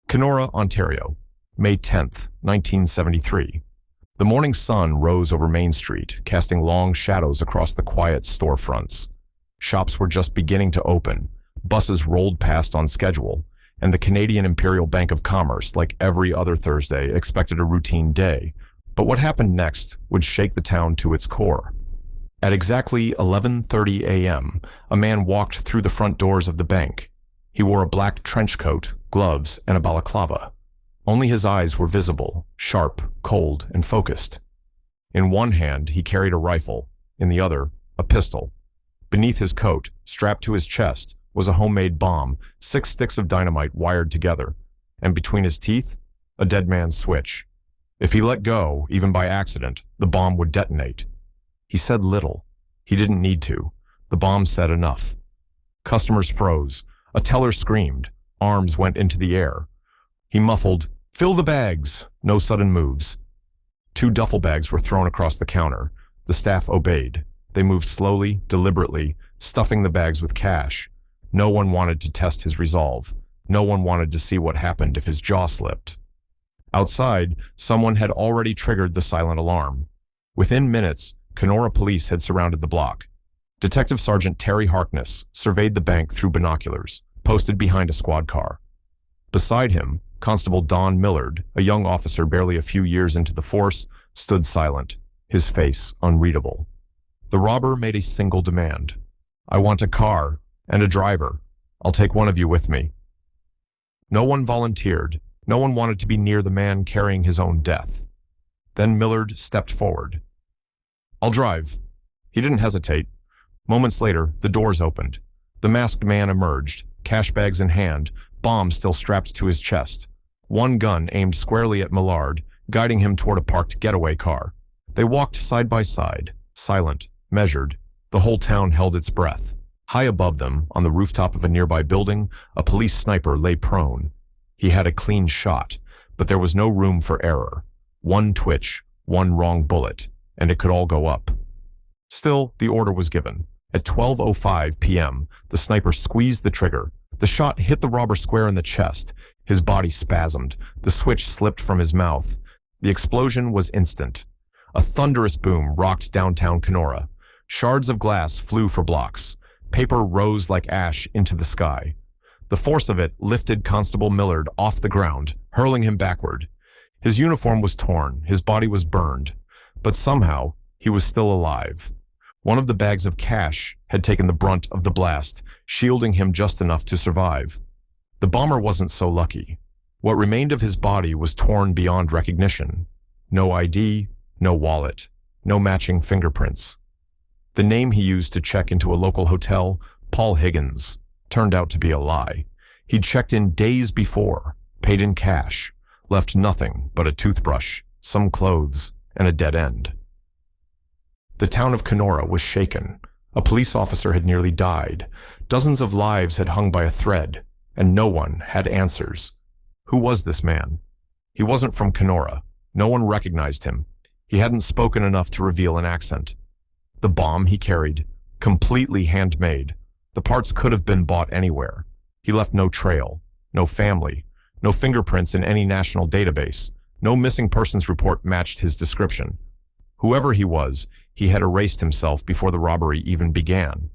Kenora, Ontario, May 10th, 1973. The morning sun rose over Main Street, casting long shadows across the quiet storefronts. Shops were just beginning to open, buses rolled past on schedule, and the Canadian Imperial Bank of Commerce, like every other Thursday, expected a routine day. But what happened next would shake the town to its core. At exactly 11:30 a.m., a man walked through the front doors of the bank. He wore a black trench coat, gloves, and a balaclava. Only his eyes were visible, sharp, cold, and focused. In one hand, he carried a rifle, in the other, a pistol. Beneath his coat, strapped to his chest, was a homemade bomb, 6 sticks of dynamite wired together, and between his teeth, a dead man's switch. If he let go, even by accident, the bomb would detonate. He said little. He didn't need to. The bomb said enough. Customers froze. A teller screamed. Arms went into the air. He muffled, "Fill the bags!" No sudden moves. 2 duffel bags were thrown across the counter. The staff obeyed. They moved slowly, deliberately, stuffing the bags with cash. No one wanted to test his resolve. No one wanted to see what happened if his jaw slipped. Outside, someone had already triggered the silent alarm. Within minutes, Kenora police had surrounded the block. Detective Sergeant Terry Harkness surveyed the bank through binoculars, posted behind a squad car. Beside him, Constable Don Millard, a young officer barely a few years into the force, stood silent, his face unreadable. The robber made a single demand. "I want a car and a driver. I'll take one of you with me." No one volunteered. No one wanted to be near the man carrying his own death. Then Millard stepped forward. "I'll drive." He didn't hesitate. Moments later, the doors opened. The masked man emerged, cash bags in hand, bomb still strapped to his chest. One gun aimed squarely at Millard, guiding him toward a parked getaway car. They walked side by side, silent, measured. The whole town held its breath. High above them, on the rooftop of a nearby building, a police sniper lay prone. He had a clean shot, but there was no room for error. One twitch, one wrong bullet, and it could all go up. Still, the order was given. At 12:05 p.m., the sniper squeezed the trigger. The shot hit the robber square in the chest. His body spasmed. The switch slipped from his mouth. The explosion was instant. A thunderous boom rocked downtown Kenora. Shards of glass flew for blocks. Paper rose like ash into the sky. The force of it lifted Constable Millard off the ground, hurling him backward. His uniform was torn, his body was burned, but somehow he was still alive. One of the bags of cash had taken the brunt of the blast, shielding him just enough to survive. The bomber wasn't so lucky. What remained of his body was torn beyond recognition. No ID, no wallet, no matching fingerprints. The name he used to check into a local hotel, Paul Higgins, turned out to be a lie. He'd checked in days before, paid in cash, left nothing but a toothbrush, some clothes, and a dead end. The town of Kenora was shaken. A police officer had nearly died. Dozens of lives had hung by a thread, and no one had answers. Who was this man? He wasn't from Kenora. No one recognized him. He hadn't spoken enough to reveal an accent. The bomb he carried, completely handmade. The parts could have been bought anywhere. He left no trail, no family, no fingerprints in any national database. No missing persons report matched his description. Whoever he was, he had erased himself before the robbery even began.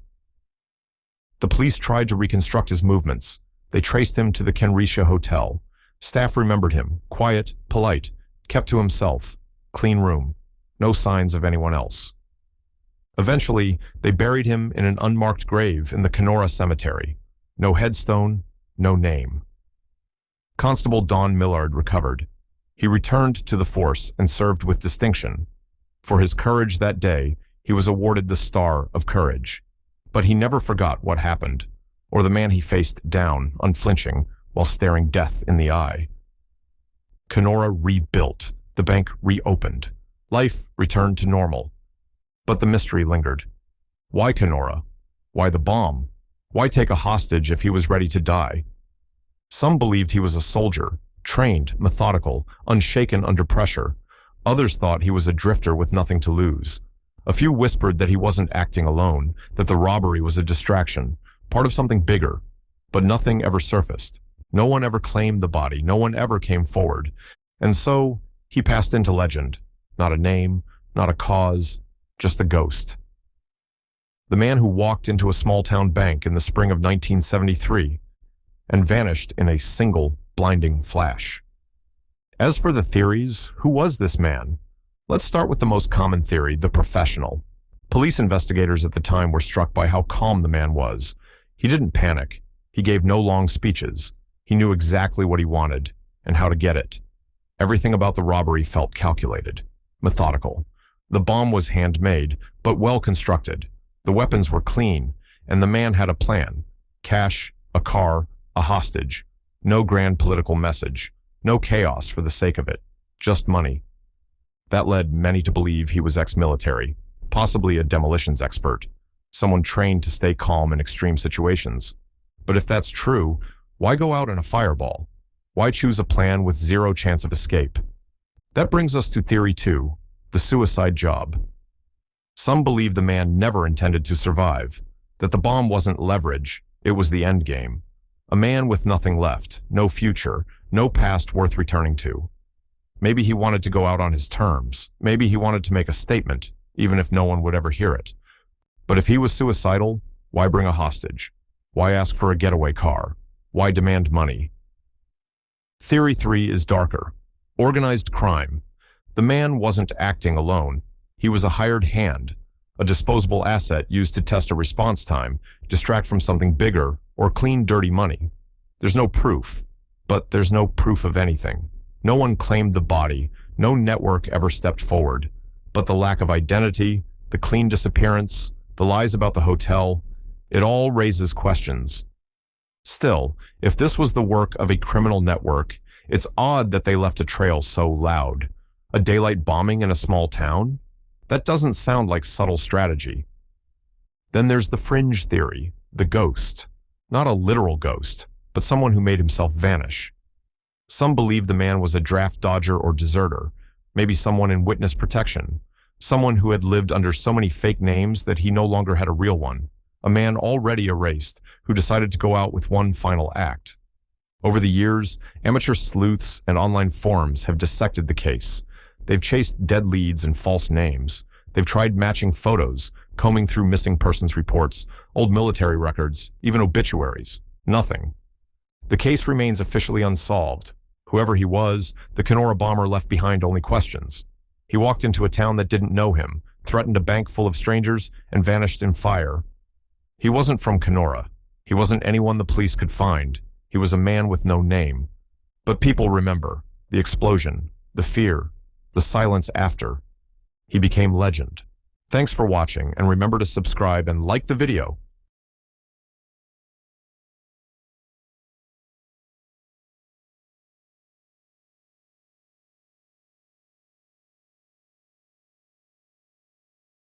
The police tried to reconstruct his movements. They traced him to the Kenrisha Hotel. Staff remembered him, quiet, polite, kept to himself, clean room, no signs of anyone else. Eventually, they buried him in an unmarked grave in the Kenora cemetery. No headstone, no name. Constable Don Millard recovered. He returned to the force and served with distinction. For his courage that day, he was awarded the Star of Courage. But he never forgot what happened, or the man he faced down, unflinching, while staring death in the eye. Kenora rebuilt. The bank reopened. Life returned to normal. But the mystery lingered. Why Kenora? Why the bomb? Why take a hostage if he was ready to die? Some believed he was a soldier, trained, methodical, unshaken under pressure. Others thought he was a drifter with nothing to lose. A few whispered that he wasn't acting alone, that the robbery was a distraction, part of something bigger. But nothing ever surfaced. No one ever claimed the body, no one ever came forward. And so, he passed into legend. Not a name, not a cause, just a ghost. The man who walked into a small-town bank in the spring of 1973 and vanished in a single, blinding flash. As for the theories, who was this man? Let's start with the most common theory, the professional. Police investigators at the time were struck by how calm the man was. He didn't panic. He gave no long speeches. He knew exactly what he wanted and how to get it. Everything about the robbery felt calculated, methodical. The bomb was handmade, but well constructed. The weapons were clean, and the man had a plan. Cash, a car, a hostage. No grand political message. No chaos for the sake of it. Just money. That led many to believe he was ex-military, possibly a demolitions expert, someone trained to stay calm in extreme situations. But if that's true, why go out in a fireball? Why choose a plan with zero chance of escape? That brings us to theory 2, the suicide job. Some believe the man never intended to survive, that the bomb wasn't leverage, it was the end game. A man with nothing left, no future, no past worth returning to. Maybe he wanted to go out on his terms. Maybe he wanted to make a statement, even if no one would ever hear it. But if he was suicidal, why bring a hostage? Why ask for a getaway car? Why demand money? Theory 3 is darker. Organized crime. The man wasn't acting alone. He was a hired hand, a disposable asset used to test a response time, distract from something bigger, or clean dirty money. There's no proof, but there's no proof of anything. No one claimed the body, no network ever stepped forward. But the lack of identity, the clean disappearance, the lies about the hotel, it all raises questions. Still, if this was the work of a criminal network, it's odd that they left a trail so loud. A daylight bombing in a small town? That doesn't sound like subtle strategy. Then there's the fringe theory, the ghost. Not a literal ghost, but someone who made himself vanish. Some believe the man was a draft dodger or deserter, maybe someone in witness protection, someone who had lived under so many fake names that he no longer had a real one, a man already erased who decided to go out with one final act. Over the years, amateur sleuths and online forums have dissected the case. They've chased dead leads and false names. They've tried matching photos, combing through missing persons reports, old military records, even obituaries. Nothing. The case remains officially unsolved. Whoever he was, the Kenora bomber left behind only questions. He walked into a town that didn't know him, threatened a bank full of strangers, and vanished in fire. He wasn't from Kenora. He wasn't anyone the police could find. He was a man with no name. But people remember the explosion, the fear, the silence after. He became legend. Thanks for watching, and remember to subscribe and like the video